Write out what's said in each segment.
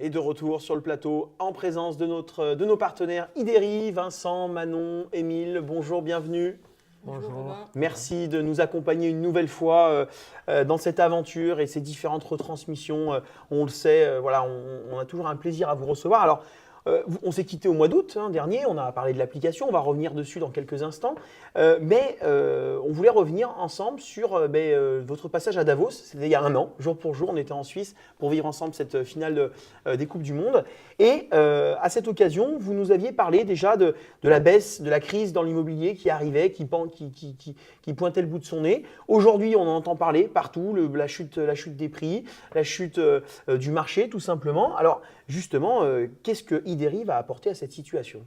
Et de retour sur le plateau en présence de nos partenaires Ideri, Vincent, Manon, Émile. Bonjour, bienvenue. Bonjour. Merci de nous accompagner une nouvelle fois dans cette aventure et ces différentes retransmissions. On le sait, voilà, on a toujours un plaisir à vous recevoir. Alors, on s'est quitté au mois d'août dernier, on a parlé de l'application, on va revenir dessus dans quelques instants. Mais on voulait revenir ensemble sur votre passage à Davos. C'était il y a un an, jour pour jour, on était en Suisse pour vivre ensemble cette finale des Coupes du Monde. Et à cette occasion, vous nous aviez parlé déjà de la baisse, de la crise dans l'immobilier qui arrivait, qui pointait le bout de son nez. Aujourd'hui, on en entend parler partout, la chute des prix, la chute du marché tout simplement. Alors justement, qu'est-ce que Ideri va apporter à cette situation ?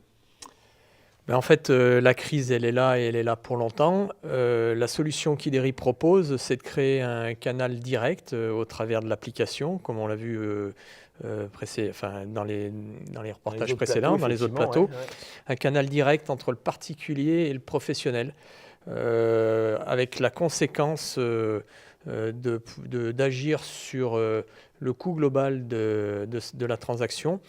En fait, la crise, elle est là et elle est là pour longtemps. La solution qu'Ideri propose, c'est de créer un canal direct au travers de l'application, comme on l'a vu dans les reportages précédents, dans les autres plateaux. Ouais. Un canal direct entre le particulier et le professionnel, avec la conséquence d'agir sur le coût global de la transaction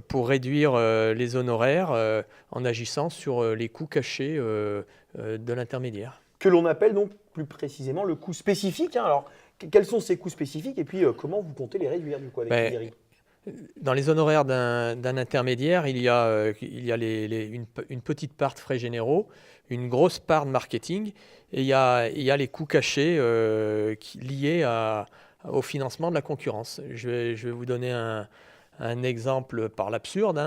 pour réduire les honoraires en agissant sur les coûts cachés de l'intermédiaire. Que l'on appelle donc plus précisément le coût spécifique. Alors, quels sont ces coûts spécifiques et puis comment vous comptez les réduire du coup avec Ideri ? Dans les honoraires d'un intermédiaire, il y a une petite part de frais généraux, une grosse part de marketing, et il y a les coûts cachés liés au financement de la concurrence. Je vais vous donner un exemple par l'absurde.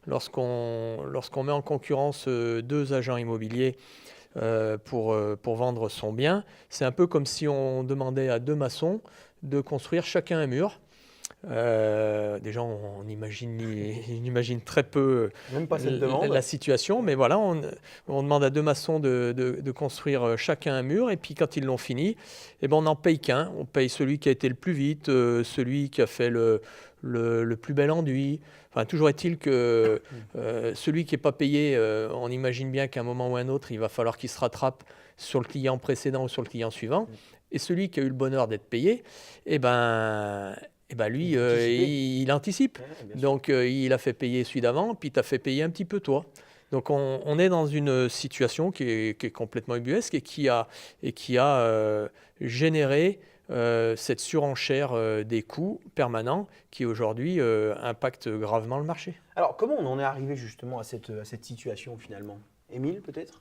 Lorsqu'on met en concurrence deux agents immobiliers pour vendre son bien, c'est un peu comme si on demandait à deux maçons de construire chacun un mur. Déjà, on imagine très peu Même pas cette demande. La situation, mais voilà, on demande à deux maçons de construire chacun un mur, et puis quand ils l'ont fini, on n'en paye qu'un. On paye celui qui a été le plus vite, celui qui a fait le plus bel enduit. Enfin, toujours est-il que celui qui n'est pas payé, on imagine bien qu'à un moment ou à un autre, il va falloir qu'il se rattrape sur le client précédent ou sur le client suivant. Et celui qui a eu le bonheur d'être payé, lui, il anticipe. Donc, il a fait payer celui d'avant, puis tu as fait payer un petit peu toi. Donc, on est dans une situation qui est complètement ubuesque et qui a généré cette surenchère des coûts permanents qui, aujourd'hui, impacte gravement le marché. Alors, comment on en est arrivé justement à cette situation finalement ? Émile, peut-être ?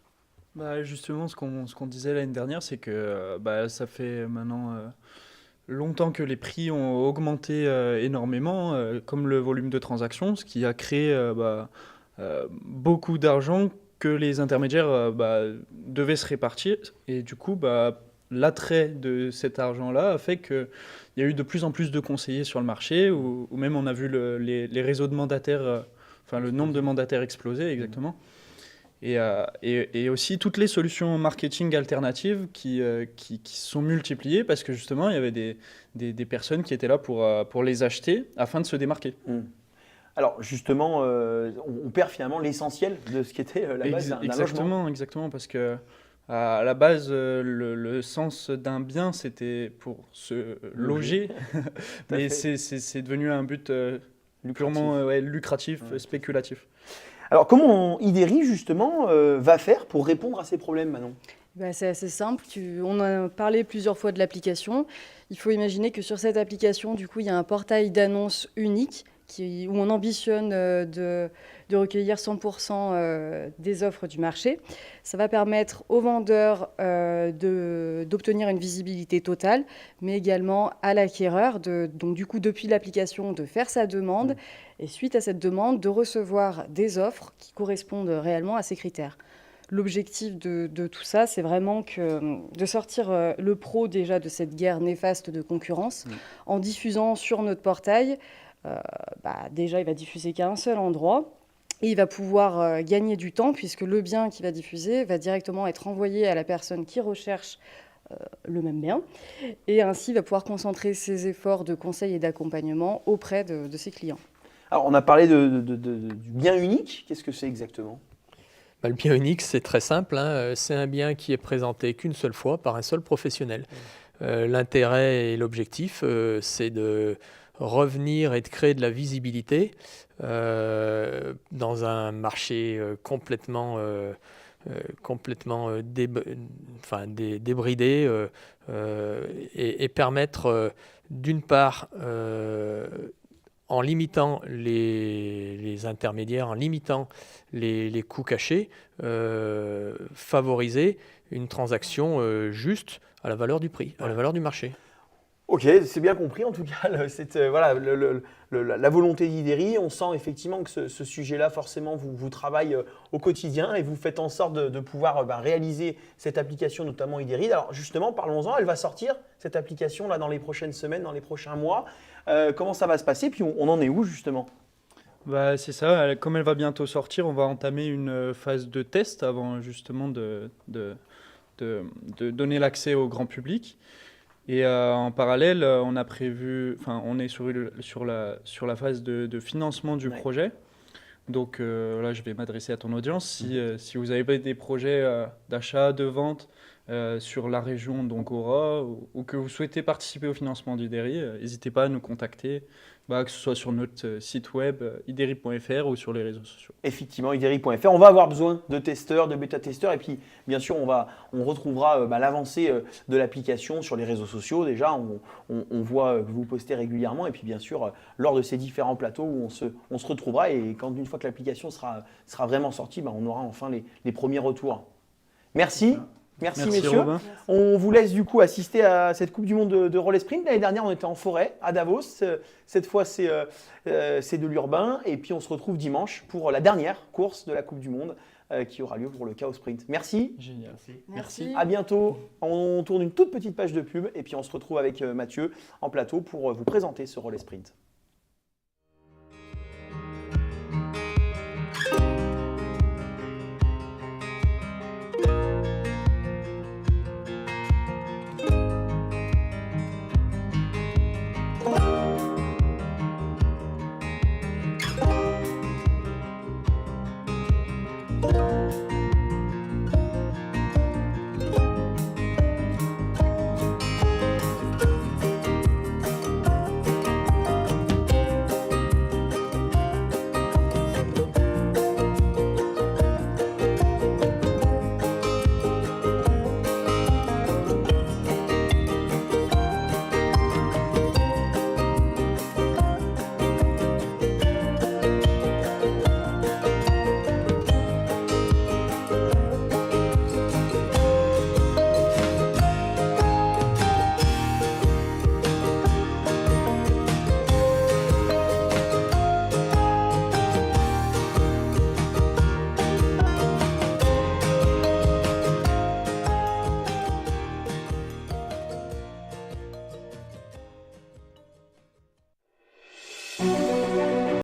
Justement, ce qu'on disait l'année dernière, c'est que ça fait maintenant longtemps que les prix ont augmenté énormément, comme le volume de transactions, ce qui a créé beaucoup d'argent que les intermédiaires devaient se répartir. Et du coup, l'attrait de cet argent-là a fait qu'il y a eu de plus en plus de conseillers sur le marché, ou même on a vu les réseaux de mandataires, le nombre de mandataires exploser exactement. Et aussi toutes les solutions marketing alternatives qui sont multipliées parce que justement il y avait des personnes qui étaient là pour les acheter afin de se démarquer. Alors justement, on perd finalement l'essentiel de ce qui était la base d'un logement. Exactement, parce que à la base, le sens d'un bien, c'était pour se loger, mais c'est devenu un but purement lucratif, spéculatif. Alors, comment Ideri, justement, va faire pour répondre à ces problèmes, Manon ? C'est assez simple. On a parlé plusieurs fois de l'application. Il faut imaginer que sur cette application, du coup, il y a un portail d'annonces unique où on ambitionne de recueillir 100% des offres du marché. Ça va permettre aux vendeurs d'obtenir une visibilité totale, mais également à l'acquéreur, donc du coup, depuis l'application, de faire sa demande et suite à cette demande, de recevoir des offres qui correspondent réellement à ces critères. L'objectif de tout ça, c'est vraiment de sortir le pro déjà de cette guerre néfaste de concurrence en diffusant sur notre portail. Déjà, il va diffuser qu'à un seul endroit et il va pouvoir gagner du temps puisque le bien qu'il va diffuser va directement être envoyé à la personne qui recherche le même bien et ainsi il va pouvoir concentrer ses efforts de conseil et d'accompagnement auprès de ses clients. Alors, on a parlé du bien unique. Qu'est-ce que c'est exactement ? Le bien unique, c'est très simple. C'est un bien qui est présenté qu'une seule fois par un seul professionnel. L'intérêt et l'objectif, c'est de revenir et de créer de la visibilité dans un marché complètement débridé et permettre d'une part en limitant les intermédiaires, en limitant les coûts cachés, favoriser une transaction juste à la valeur du prix, à la valeur du marché. Ok, c'est bien compris en tout cas, voilà, la volonté d'Ideri. On sent effectivement que ce sujet-là, forcément, vous travaillez au quotidien et vous faites en sorte de pouvoir réaliser cette application, notamment Ideri. Alors justement, parlons-en, elle va sortir, cette application-là, dans les prochaines semaines, dans les prochains mois. Comment ça va se passer? Puis on en est où justement? Bah, c'est ça, comme elle va bientôt sortir, on va entamer une phase de test avant justement de donner l'accès au grand public. Et en parallèle, on a prévu, enfin, on est sur la phase de financement du projet. Donc là, je vais m'adresser à ton audience. Si vous avez des projets d'achat, de vente sur la région d'Ongora ou que vous souhaitez participer au financement d'Ideri, n'hésitez pas à nous contacter, que ce soit sur notre site web ideri.fr ou sur les réseaux sociaux. Effectivement, ideri.fr. On va avoir besoin de testeurs, de bêta-testeurs. Et puis, bien sûr, on retrouvera l'avancée de l'application sur les réseaux sociaux. Déjà, on voit que vous postez régulièrement. Et puis, bien sûr, lors de ces différents plateaux où on se retrouvera. Et une fois que l'application sera vraiment sortie, on aura enfin les premiers retours. Merci. Merci messieurs. Robin. On vous laisse du coup assister à cette Coupe du Monde de roller sprint. L'année dernière, on était en forêt à Davos. Cette fois, c'est de l'urbain. Et puis, on se retrouve dimanche pour la dernière course de la Coupe du Monde qui aura lieu pour le Chaos Sprint. Merci. Génial. Merci. À bientôt. On tourne une toute petite page de pub et puis on se retrouve avec Mathieu en plateau pour vous présenter ce roller sprint.